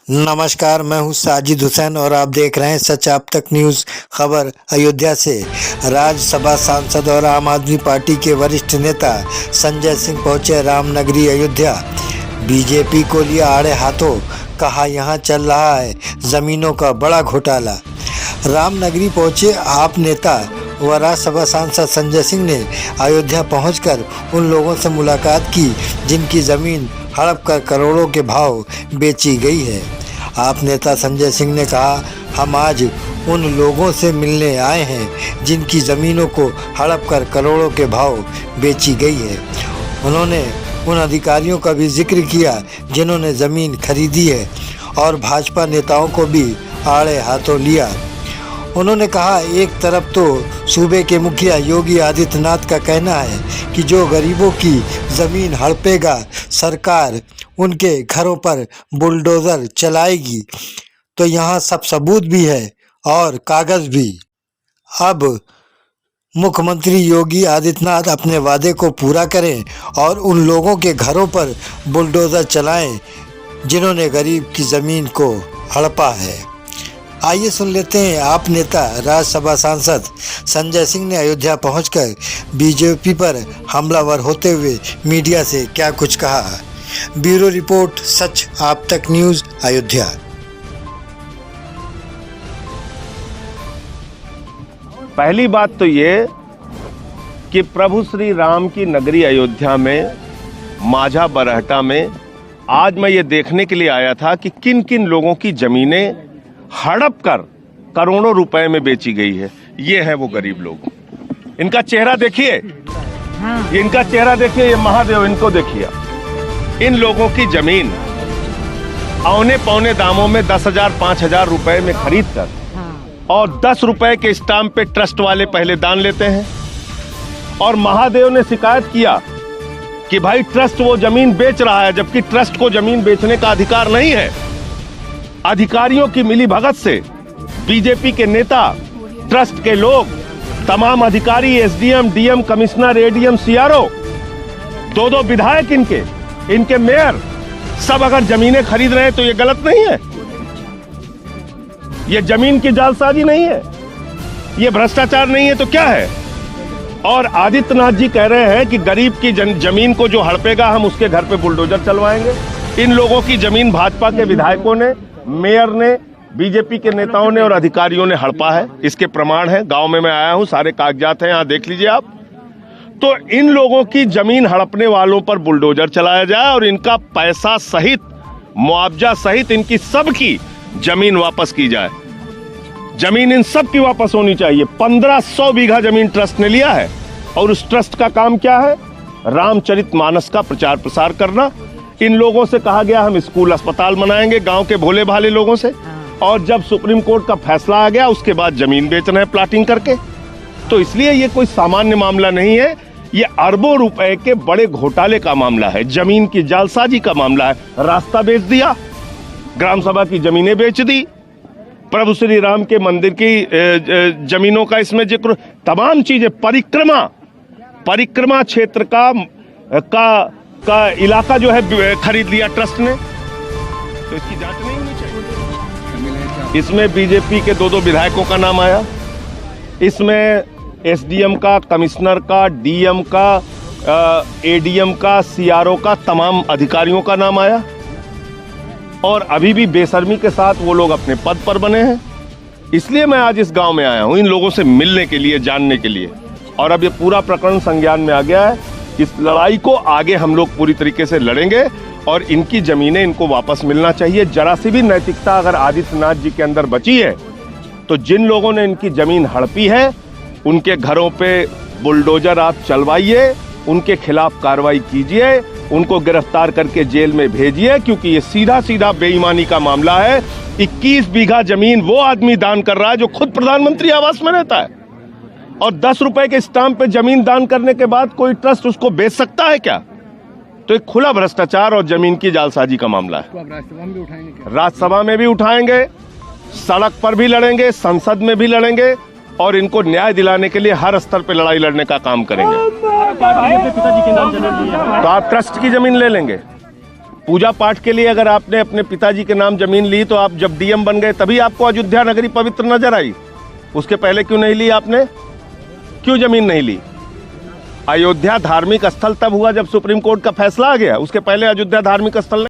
नमस्कार, मैं हूं साजिद हुसैन और आप देख रहे हैं सच आप तक न्यूज़। खबर अयोध्या से। राज्यसभा सांसद और आम आदमी पार्टी के वरिष्ठ नेता संजय सिंह पहुंचे रामनगरी अयोध्या। बीजेपी को लिया आड़े हाथों, कहा यहां चल रहा है जमीनों का बड़ा घोटाला। रामनगरी पहुंचे आप नेता व राज्यसभा सांसद संजय सिंह ने अयोध्या पहुंचकर उन लोगों से मुलाकात की जिनकी ज़मीन हड़प कर करोड़ों के भाव बेची गई है। आप नेता संजय सिंह ने कहा, हम आज उन लोगों से मिलने आए हैं जिनकी ज़मीनों को हड़प कर करोड़ों के भाव बेची गई है। उन्होंने उन अधिकारियों का भी जिक्र किया जिन्होंने ज़मीन खरीदी है और भाजपा नेताओं को भी आड़े हाथों लिया। उन्होंने कहा, एक तरफ तो सूबे के मुखिया योगी आदित्यनाथ का कहना है कि जो गरीबों की ज़मीन हड़पेगा सरकार उनके घरों पर बुलडोज़र चलाएगी, तो यहाँ सब सबूत भी है और कागज़ भी। अब मुख्यमंत्री योगी आदित्यनाथ अपने वादे को पूरा करें और उन लोगों के घरों पर बुलडोज़र चलाएं जिन्होंने गरीब की ज़मीन को हड़पा है। आइए सुन लेते हैं आप नेता राज्यसभा सांसद संजय सिंह ने अयोध्या पहुंचकर बीजेपी पर हमलावर होते हुए मीडिया से क्या कुछ कहा। ब्यूरो रिपोर्ट, सच आप तक न्यूज़, अयोध्या। पहली बात तो ये कि प्रभु श्री राम की नगरी अयोध्या में माझा बरहटा में आज मैं ये देखने के लिए आया था कि किन किन लोगों की जमीनें हड़प कर करोड़ों रुपए में बेची गई है। ये है वो गरीब लोग। इनका चेहरा देखिए, इनका चेहरा देखिए, ये महादेव, इनको देखिए। इन लोगों की जमीन औने पौने दामों में 10,000 5,000 रुपए में खरीद कर और 10 रुपए के स्टाम्प पे ट्रस्ट वाले पहले दान लेते हैं। और महादेव ने शिकायत किया कि भाई ट्रस्ट वो जमीन बेच रहा है, जबकि ट्रस्ट को जमीन बेचने का अधिकार नहीं है। अधिकारियों की मिलीभगत से बीजेपी के नेता, ट्रस्ट के लोग, तमाम अधिकारी, SDM, DM, commissioner, ADM, CRO, दो विधायक, इनके मेयर, सब अगर जमीनें खरीद रहे हैं तो ये गलत नहीं है। ये जमीन की जालसाजी नहीं है, ये भ्रष्टाचार नहीं है, तो क्या है? और आदित्यनाथ जी कह रहे हैं कि गरीब की जमीन को जो हड़पेगा हम उसके घर पे बुलडोजर चलवाएंगे। इन लोगों की जमीन भाजपा के विधायकों ने, मेयर ने, बीजेपी के नेताओं ने और अधिकारियों ने हड़पा है। इसके प्रमाण है। गांव में मैं आया हूं, सारे कागजात हैं, यहां देख लीजिए आप। तो इन लोगों की जमीन हड़पने वालों पर बुलडोजर चलाया जाए और इनका पैसा सहित, मुआवजा सहित इनकी सबकी जमीन वापस की जाए। जमीन इन सब की वापस होनी चाहिए। 1500 बीघा जमीन ट्रस्ट ने लिया है और उस ट्रस्ट का काम क्या है? रामचरितमानस का प्रचार प्रसार करना। इन लोगों से कहा गया हम स्कूल अस्पताल बनाएंगे गांव के भोले भाले लोगों से, और जब सुप्रीम कोर्ट का फैसला आ गया उसके बाद जमीन बेच रहे हैं प्लाटिंग करके। तो इसलिए ये कोई सामान्य मामला नहीं है, ये अरबों रुपए के बड़े घोटाले का मामला है, जमीन की जालसाजी का मामला है। रास्ता बेच दिया, ग्राम सभा की जमीनें बेच दी, प्रभु श्री राम के मंदिर की जमीनों का इसमें जिक्र, तमाम चीजें, परिक्रमा क्षेत्र का इलाका जो है खरीद लिया ट्रस्ट ने। तो इसकी जांच नहीं होनी चाहिए। इसमें बीजेपी के दो विधायकों का नाम आया, इसमें एसडीएम का, कमिश्नर का, डीएम का, एडीएम का, सीआरओ का, तमाम अधिकारियों का नाम आया। और अभी भी बेशर्मी के साथ वो लोग अपने पद पर बने हैं। इसलिए मैं आज इस गांव में आया हूं इन लोगों से मिलने के लिए, जानने के लिए। और अब ये पूरा प्रकरण संज्ञान में आ गया है। इस लड़ाई को आगे हम लोग पूरी तरीके से लड़ेंगे और इनकी जमीनें इनको वापस मिलना चाहिए। जरा सी भी नैतिकता अगर आदित्यनाथ जी के अंदर बची है तो जिन लोगों ने इनकी जमीन हड़पी है उनके घरों पे बुलडोजर आप चलवाइए, उनके खिलाफ कार्रवाई कीजिए, उनको गिरफ्तार करके जेल में भेजिए, क्योंकि ये सीधा सीधा बेईमानी का मामला है। 21 बीघा जमीन वो आदमी दान कर रहा है जो खुद प्रधानमंत्री आवास में रहता है, और 10 रुपए के स्टाम्प पे जमीन दान करने के बाद कोई ट्रस्ट उसको बेच सकता है क्या? तो एक खुला भ्रष्टाचार और जमीन की जालसाजी का मामला है। राज्यसभा में भी उठाएंगे, सड़क पर भी लड़ेंगे, संसद में भी लड़ेंगे और इनको न्याय दिलाने के लिए हर स्तर पे लड़ाई लड़ने का काम करेंगे। तो आप ट्रस्ट की जमीन ले लेंगे, पूजा पाठ के लिए अगर आपने अपने पिताजी के नाम जमीन ली तो आप जब डीएम बन गए तभी आपको अयोध्या नगरी पवित्र नजर आई। उसके पहले क्यों नहीं ली आपने? क्यों जमीन नहीं ली? अयोध्या धार्मिक स्थल तब हुआ जब सुप्रीम कोर्ट का फैसला आ गया, उसके पहले अयोध्या धार्मिक स्थल